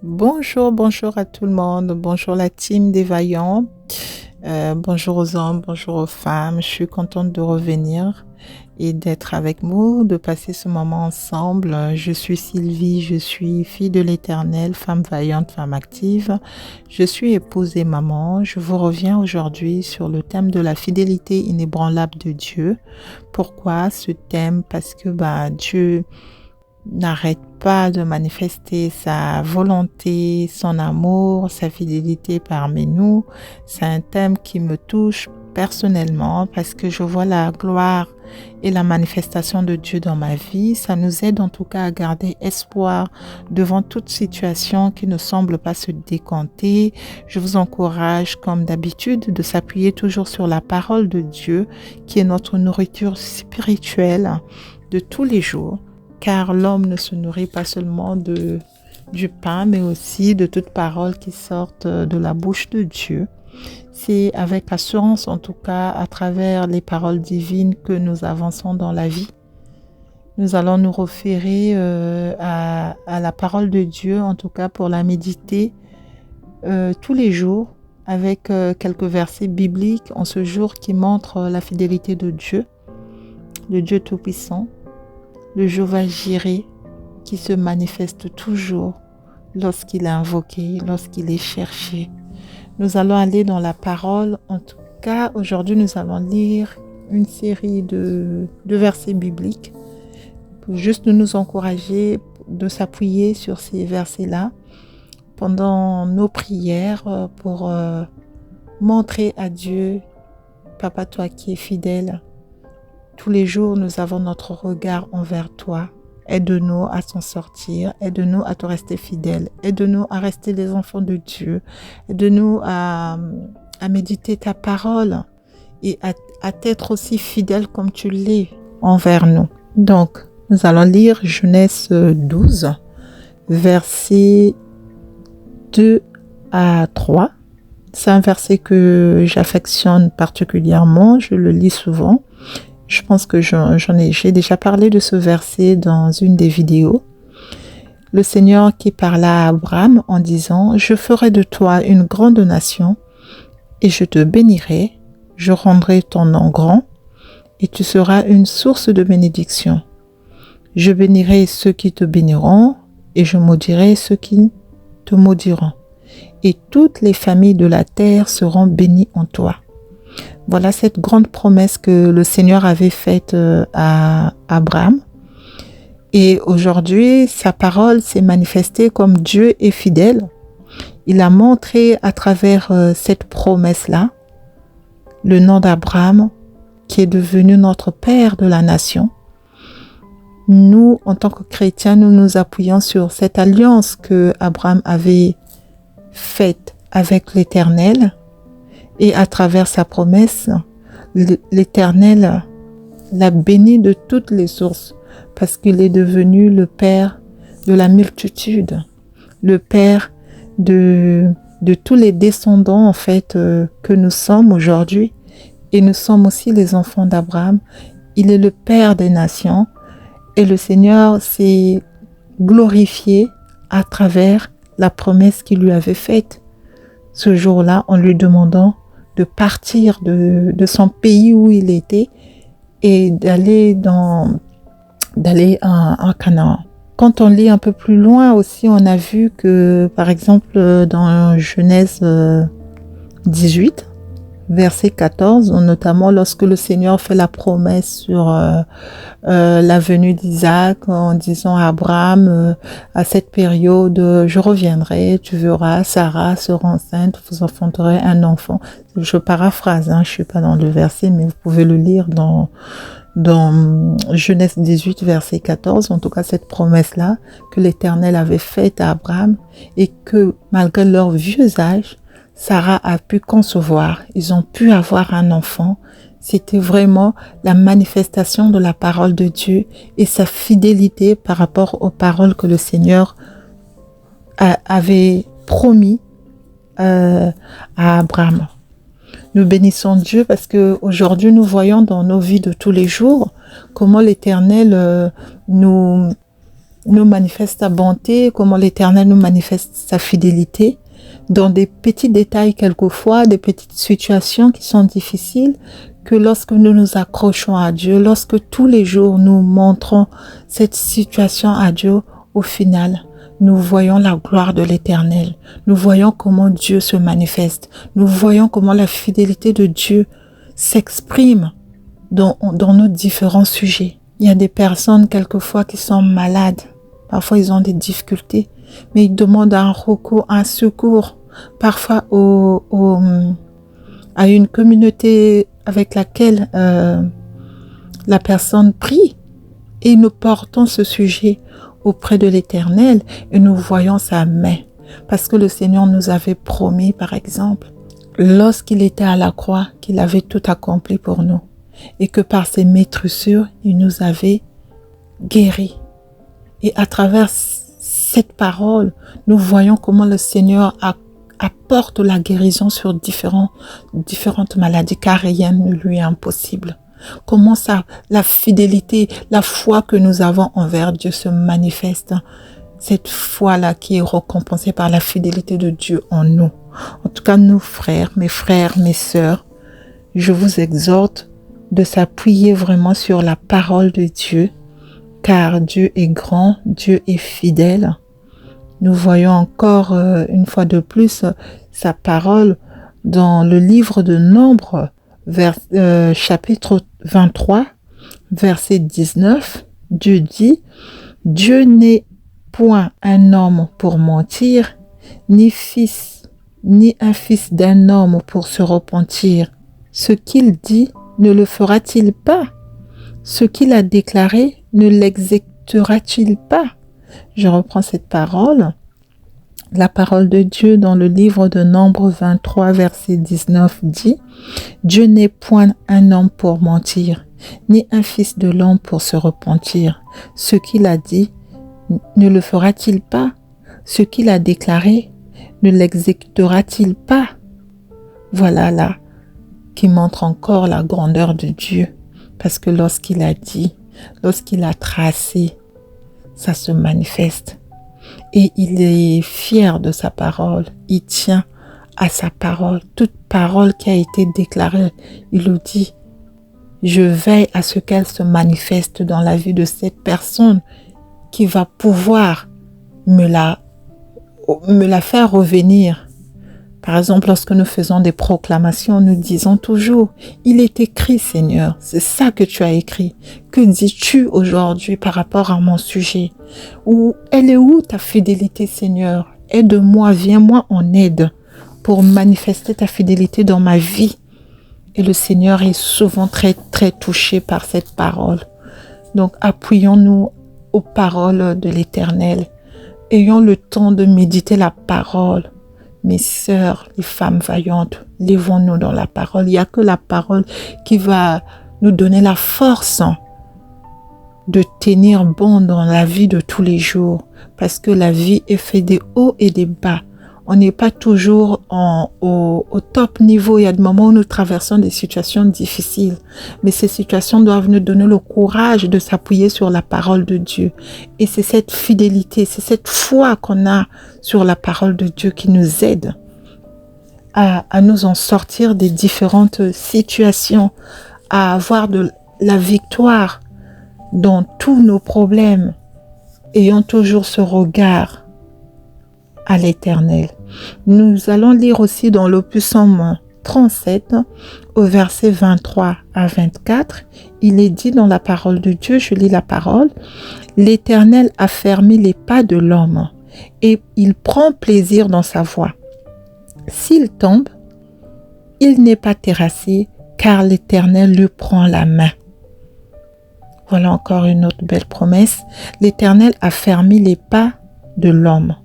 Bonjour, bonjour à tout le monde. Bonjour la team des vaillants. Bonjour aux hommes, bonjour aux femmes. Je suis contente de revenir et d'être avec vous, de passer ce moment ensemble. Je suis Sylvie, je suis fille de l'Éternel, femme vaillante, femme active. Je suis épouse et maman. Je vous reviens aujourd'hui sur le thème de la fidélité inébranlable de Dieu. Pourquoi ce thème? Parce que Dieu n'arrête pas de manifester sa volonté, son amour, sa fidélité parmi nous. C'est un thème qui me touche personnellement parce que je vois la gloire et la manifestation de Dieu dans ma vie. Ça nous aide en tout cas à garder espoir devant toute situation qui ne semble pas se décanter. Je vous encourage, comme d'habitude, de s'appuyer toujours sur la parole de Dieu qui est notre nourriture spirituelle de tous les jours, car l'homme ne se nourrit pas seulement du pain, mais aussi de toute parole qui sorte de la bouche de Dieu. C'est avec assurance, en tout cas, à travers les paroles divines que nous avançons dans la vie. Nous allons nous référer à la parole de Dieu, en tout cas pour la méditer tous les jours, avec quelques versets bibliques en ce jour qui montrent la fidélité de Dieu, le Dieu Tout-Puissant, le Jéhovah Jireh, qui se manifeste toujours lorsqu'il est invoqué, lorsqu'il est cherché. Nous allons aller dans la parole. En tout cas, aujourd'hui, nous allons lire une série de versets bibliques pour juste nous encourager de s'appuyer sur ces versets-là pendant nos prières pour montrer à Dieu, Papa, toi qui es fidèle, tous les jours, nous avons notre regard envers toi. Aide-nous à s'en sortir. Aide-nous à te rester fidèle. Aide-nous à rester les enfants de Dieu. Aide-nous à méditer ta parole et à t'être aussi fidèle comme tu l'es envers nous. Donc, nous allons lire Genèse 12, versets 2 à 3. C'est un verset que j'affectionne particulièrement. Je le lis souvent. Je pense que j'ai déjà parlé de ce verset dans une des vidéos. Le Seigneur qui parla à Abraham en disant « Je ferai de toi une grande nation et je te bénirai, je rendrai ton nom grand et tu seras une source de bénédiction. Je bénirai ceux qui te béniront et je maudirai ceux qui te maudiront. Et toutes les familles de la terre seront bénies en toi. » Voilà cette grande promesse que le Seigneur avait faite à Abraham. Et aujourd'hui, sa parole s'est manifestée comme Dieu est fidèle. Il a montré à travers cette promesse-là le nom d'Abraham qui est devenu notre Père de la nation. Nous, en tant que chrétiens, nous nous appuyons sur cette alliance que Abraham avait faite avec l'Éternel. Et à travers sa promesse, l'Éternel l'a béni de toutes les sources parce qu'il est devenu le Père de la multitude, le Père de tous les descendants en fait que nous sommes aujourd'hui. Et nous sommes aussi les enfants d'Abraham. Il est le Père des nations et le Seigneur s'est glorifié à travers la promesse qu'il lui avait faite ce jour-là en lui demandant de partir de son pays où il était et d'aller en Canaan. Quand on lit un peu plus loin aussi, on a vu que, par exemple, dans Genèse 18, verset 14, notamment lorsque le Seigneur fait la promesse sur la venue d'Isaac en disant à Abraham, à cette période, je reviendrai, tu verras, Sarah sera enceinte, vous enfanterez un enfant. Je paraphrase, je suis pas dans le verset, mais vous pouvez le lire dans Genèse 18, verset 14, en tout cas cette promesse-là que l'Éternel avait faite à Abraham et que malgré leur vieux âge, Sarah a pu concevoir, ils ont pu avoir un enfant. C'était vraiment la manifestation de la parole de Dieu et sa fidélité par rapport aux paroles que le Seigneur avait promis à Abraham. Nous bénissons Dieu parce que aujourd'hui nous voyons dans nos vies de tous les jours comment l'Éternel nous nous manifeste sa bonté, comment l'Éternel nous manifeste sa fidélité dans des petits détails quelquefois, des petites situations qui sont difficiles, que lorsque nous nous accrochons à Dieu, lorsque tous les jours nous montrons cette situation à Dieu, au final, nous voyons la gloire de l'Éternel. Nous voyons comment Dieu se manifeste. Nous voyons comment la fidélité de Dieu s'exprime dans nos différents sujets. Il y a des personnes quelquefois qui sont malades. Parfois, ils ont des difficultés, mais ils demandent un recours, un secours. Parfois, à une communauté avec laquelle la personne prie. Et nous portons ce sujet auprès de l'Éternel et nous voyons sa main. Parce que le Seigneur nous avait promis, par exemple, lorsqu'il était à la croix, qu'il avait tout accompli pour nous. Et que par ses maîtrissures, il nous avait guéris. Et à travers cette parole, nous voyons comment le Seigneur apporte la guérison sur différentes maladies, car rien ne lui est impossible. Comment la fidélité, la foi que nous avons envers Dieu se manifeste. Cette foi-là qui est récompensée par la fidélité de Dieu en nous. En tout cas, nous frères, mes sœurs, je vous exhorte de s'appuyer vraiment sur la parole de Dieu, car Dieu est grand, Dieu est fidèle. Nous voyons encore une fois de plus sa parole dans le livre de Nombre, chapitre 23, verset 19. Dieu dit, « Dieu n'est point un homme pour mentir, ni un fils d'un homme pour se repentir. Ce qu'il dit, ne le fera-t-il pas? Ce qu'il a déclaré, ne l'exécutera-t-il pas ?» Je reprends cette parole. La parole de Dieu dans le livre de Nombre 23, verset 19 dit, « Dieu n'est point un homme pour mentir, ni un fils de l'homme pour se repentir. Ce qu'il a dit, ne le fera-t-il pas? Ce qu'il a déclaré, ne l'exécutera-t-il pas? » Voilà là qui montre encore la grandeur de Dieu. Parce que lorsqu'il a dit, lorsqu'il a tracé, ça se manifeste. Et il est fier de sa parole. Il tient à sa parole. Toute parole qui a été déclarée, il nous dit, je veille à ce qu'elle se manifeste dans la vie de cette personne qui va pouvoir me la faire revenir. Par exemple, lorsque nous faisons des proclamations, nous disons toujours, il est écrit, Seigneur, c'est ça que tu as écrit. Que dis-tu aujourd'hui par rapport à mon sujet? Ou elle est où ta fidélité, Seigneur? Aide-moi, viens-moi en aide pour manifester ta fidélité dans ma vie. Et le Seigneur est souvent très, très touché par cette parole. Donc, appuyons-nous aux paroles de l'Éternel. Ayons le temps de méditer la parole. Mes sœurs, les femmes vaillantes, lèvons-nous dans la parole. Il n'y a que la parole qui va nous donner la force de tenir bon dans la vie de tous les jours. Parce que la vie est faite des hauts et des bas. On n'est pas toujours au top niveau. Il y a des moments où nous traversons des situations difficiles. Mais ces situations doivent nous donner le courage de s'appuyer sur la parole de Dieu. Et c'est cette fidélité, c'est cette foi qu'on a sur la parole de Dieu qui nous aide à nous en sortir des différentes situations, à avoir de la victoire dans tous nos problèmes, ayant toujours ce regard à l'Éternel. Nous allons lire aussi dans le psaume 37, au verset 23 à 24, il est dit dans la parole de Dieu, je lis la parole, « L'Éternel a fermé les pas de l'homme et il prend plaisir dans sa voie. S'il tombe, il n'est pas terrassé, car l'Éternel lui prend la main. » Voilà encore une autre belle promesse. L'Éternel a fermé les pas de l'homme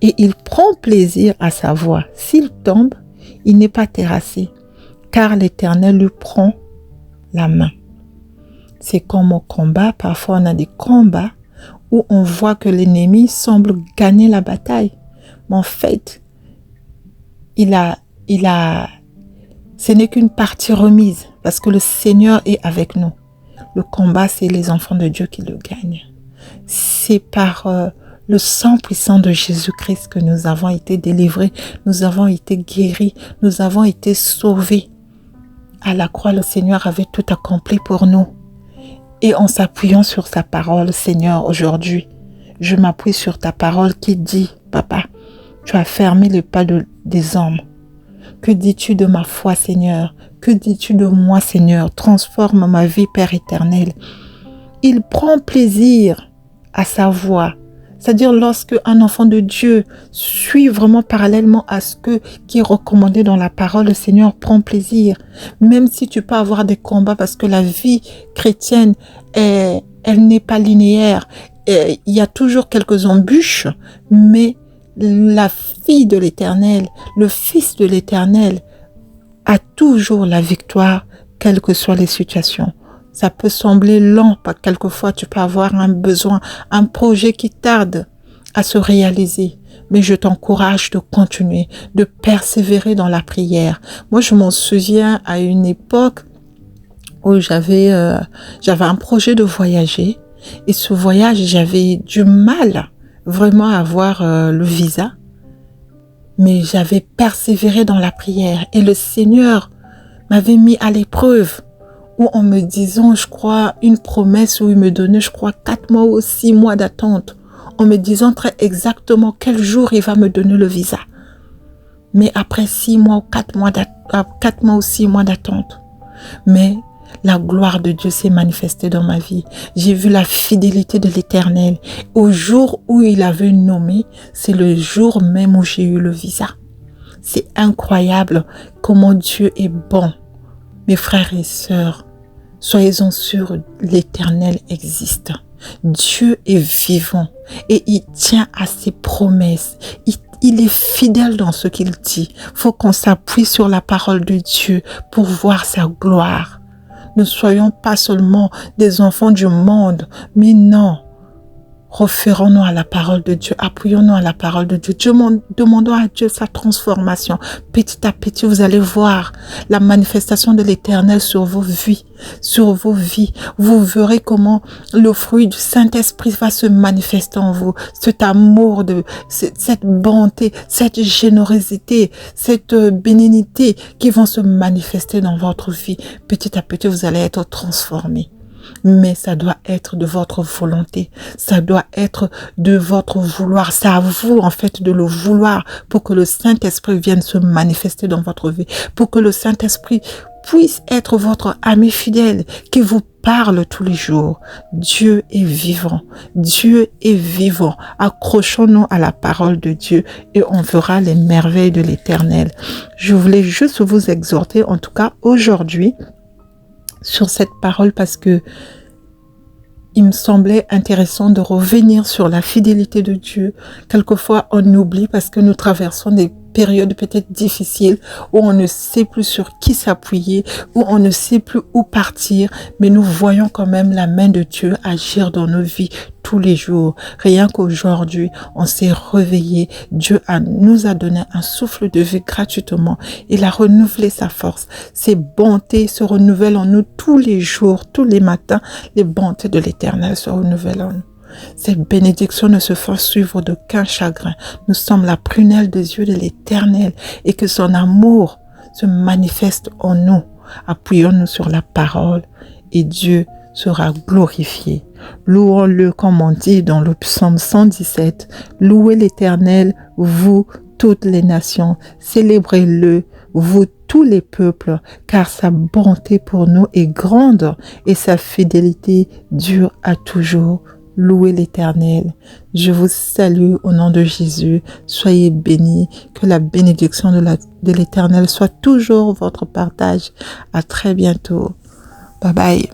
et il prend plaisir à sa voie. S'il tombe, il n'est pas terrassé, car l'Éternel lui prend la main. C'est comme au combat. Parfois, on a des combats où on voit que l'ennemi semble gagner la bataille. Mais en fait, ce n'est qu'une partie remise parce que le Seigneur est avec nous. Le combat, c'est les enfants de Dieu qui le gagnent. C'est par le sang puissant de Jésus-Christ que nous avons été délivrés, nous avons été guéris, nous avons été sauvés. À la croix, le Seigneur avait tout accompli pour nous. Et en s'appuyant sur sa parole, Seigneur, aujourd'hui, je m'appuie sur ta parole qui dit, Papa, tu as fermé les pas des hommes. Que dis-tu de ma foi, Seigneur? Que dis-tu de moi, Seigneur? Transforme ma vie, Père éternel. Il prend plaisir à sa voix. C'est-à-dire lorsque un enfant de Dieu suit vraiment parallèlement à ce qui est recommandé dans la parole, le Seigneur prend plaisir. Même si tu peux avoir des combats parce que la vie chrétienne, elle n'est pas linéaire. Il y a toujours quelques embûches, mais la fille de l'Éternel, le Fils de l'Éternel a toujours la victoire, quelles que soient les situations. Ça peut sembler lent, quelquefois tu peux avoir un besoin, un projet qui tarde à se réaliser. Mais je t'encourage de continuer, de persévérer dans la prière. Moi, je m'en souviens à une époque où j'avais un projet de voyager. Et ce voyage, j'avais du mal vraiment à avoir le visa. Mais j'avais persévéré dans la prière. Et le Seigneur m'avait mis à l'épreuve. Où en me disant, je crois, une promesse où il me donnait, je crois, 4 mois ou 6 mois d'attente. En me disant très exactement quel jour il va me donner le visa. Mais après 6 mois ou 4 mois ou 6 mois d'attente. Mais la gloire de Dieu s'est manifestée dans ma vie. J'ai vu la fidélité de l'Éternel. Au jour où il avait nommé, c'est le jour même où j'ai eu le visa. C'est incroyable comment Dieu est bon. Mes frères et sœurs, soyez-en sûrs, l'Éternel existe. Dieu est vivant et il tient à ses promesses. Il est fidèle dans ce qu'il dit. Il faut qu'on s'appuie sur la parole de Dieu pour voir sa gloire. Ne soyons pas seulement des enfants du monde, mais non. Référons-nous à la parole de Dieu, appuyons-nous à la parole de Dieu. Demandons à Dieu sa transformation. Petit à petit, vous allez voir la manifestation de l'Éternel sur vos vies, sur vos vies. Vous verrez comment le fruit du Saint-Esprit va se manifester en vous. Cet amour, cette bonté, cette générosité, cette bénignité qui vont se manifester dans votre vie. Petit à petit, vous allez être transformés. Mais ça doit être de votre volonté, ça doit être de votre vouloir. C'est à vous en fait de le vouloir pour que le Saint-Esprit vienne se manifester dans votre vie, pour que le Saint-Esprit puisse être votre ami fidèle qui vous parle tous les jours. Dieu est vivant, Dieu est vivant. Accrochons-nous à la parole de Dieu et on verra les merveilles de l'Éternel. Je voulais juste vous exhorter, en tout cas aujourd'hui, sur cette parole parce que il me semblait intéressant de revenir sur la fidélité de Dieu. Quelquefois, on oublie parce que nous traversons des périodes peut-être difficiles où on ne sait plus sur qui s'appuyer, où on ne sait plus où partir, mais nous voyons quand même la main de Dieu agir dans nos vies tous les jours. Rien qu'aujourd'hui, on s'est réveillé. Dieu nous a donné un souffle de vie gratuitement. Il a renouvelé sa force. Ses bontés se renouvellent en nous tous les jours, tous les matins. Les bontés de l'Éternel se renouvellent en nous. Cette bénédiction ne se fait suivre d'aucun chagrin. Nous sommes la prunelle des yeux de l'Éternel et que son amour se manifeste en nous. Appuyons-nous sur la parole et Dieu sera glorifié. Louons-le comme on dit dans le psaume 117. Louez l'Éternel, vous toutes les nations. Célébrez-le, vous tous les peuples, car sa bonté pour nous est grande et sa fidélité dure à toujours. Louez l'Éternel. Je vous salue au nom de Jésus. Soyez bénis. Que la bénédiction de l'Éternel soit toujours votre partage. À très bientôt. Bye bye.